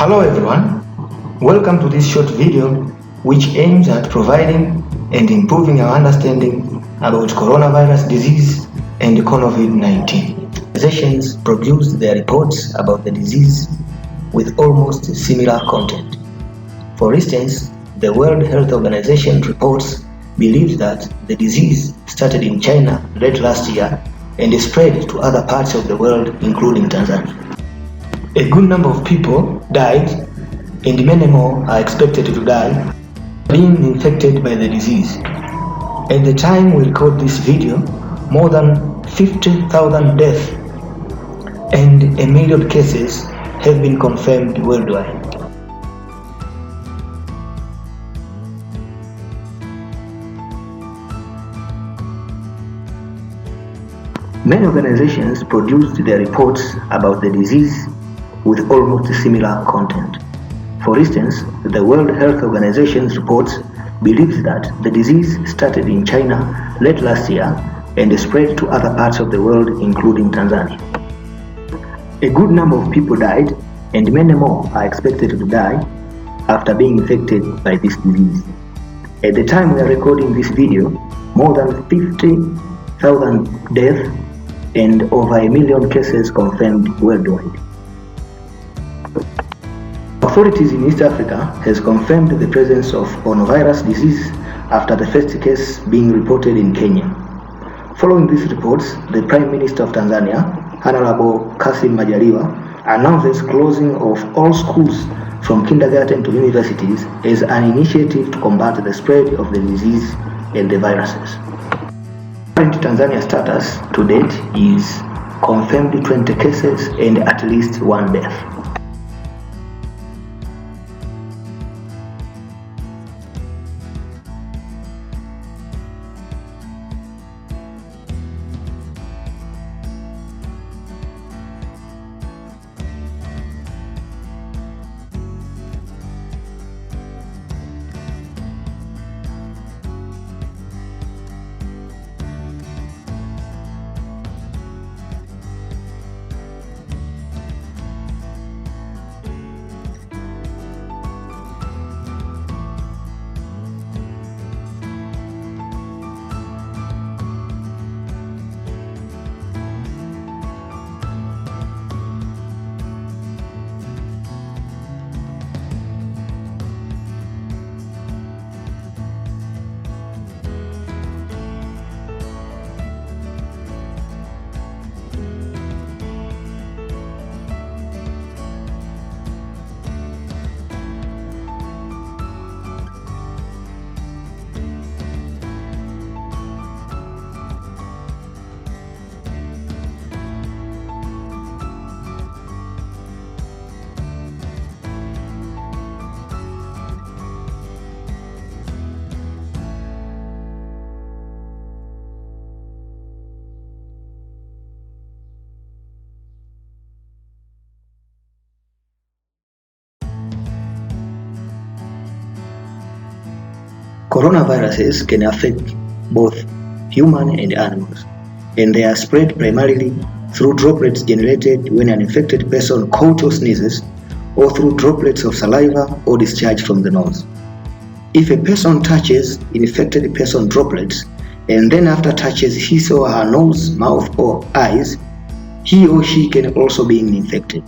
Hello everyone, welcome to this short video which aims at providing and improving our understanding about coronavirus disease and COVID-19. Organizations produced their reports about the disease with almost similar content. For instance, the World Health Organization reports believes that the disease started in China late last year and spread to other parts of the world including Tanzania. A good number of people died and many more are expected to die being infected by the disease. At the time we record this video, more than 50,000 deaths and 1 million cases have been confirmed worldwide. Many organizations produced their reports about the disease with almost similar content. For instance, the World Health Organization's reports believes that the disease started in China late last year and spread to other parts of the world including Tanzania. A good number of people died and many more are expected to die after being infected by this disease. At the time we are recording this video, more than 50,000 deaths and over 1 million cases confirmed worldwide. Authorities in East Africa has confirmed the presence of coronavirus disease after the first case being reported in Kenya. Following these reports, the Prime Minister of Tanzania, Honorable Kassim Majaliwa, announces closing of all schools from kindergarten to universities as an initiative to combat the spread of the disease and the viruses. Current Tanzania status to date is confirmed 20 cases and at least 1 death. Coronaviruses can affect both human and animals, and they are spread primarily through droplets generated when an infected person coughs or sneezes, or through droplets of saliva or discharge from the nose. If a person touches infected person droplets and then after touches his or her nose, mouth or eyes, he or she can also be infected.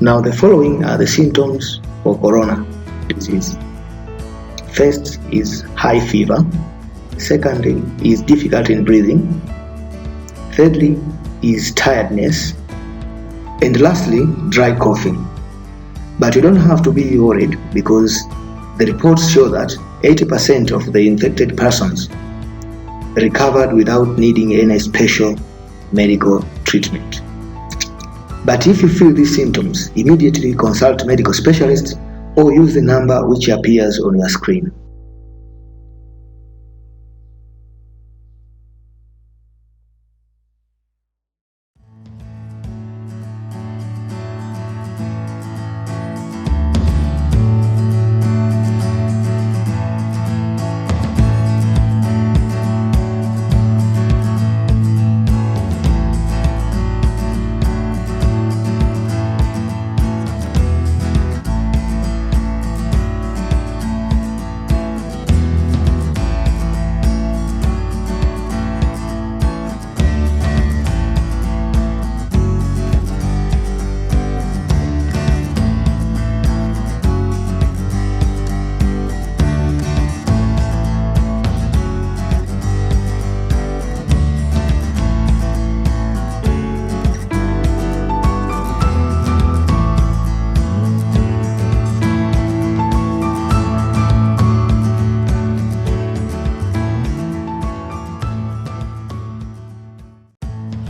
Now the following are the symptoms for corona disease. First is high fever. Secondly is difficulty in breathing. Thirdly is tiredness. And lastly, dry coughing. But you don't have to be worried because the reports show that 80% of the infected persons recovered without needing any special medical treatment. But if you feel these symptoms, immediately consult medical specialists or use the number which appears on your screen.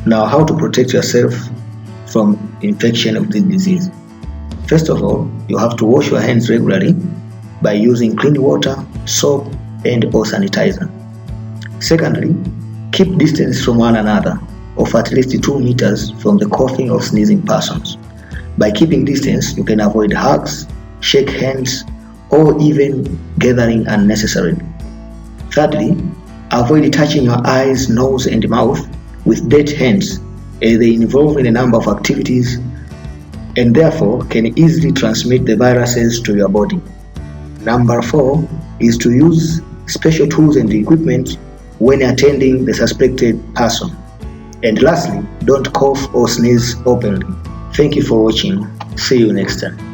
Now, how to protect yourself from infection of this disease? First of all, you have to wash your hands regularly by using clean water, soap, and/or sanitizer. Secondly, keep distance from one another of at least 2 meters from the coughing or sneezing persons. By keeping distance, you can avoid hugs, shake hands, or even gathering unnecessarily. Thirdly, avoid touching your eyes, nose, and mouth with dirty hands, as they involve in a number of activities and therefore can easily transmit the viruses to your body. Number 4 is to use special tools and equipment when attending the suspected person. And lastly, don't cough or sneeze openly. Thank you for watching. See you next time.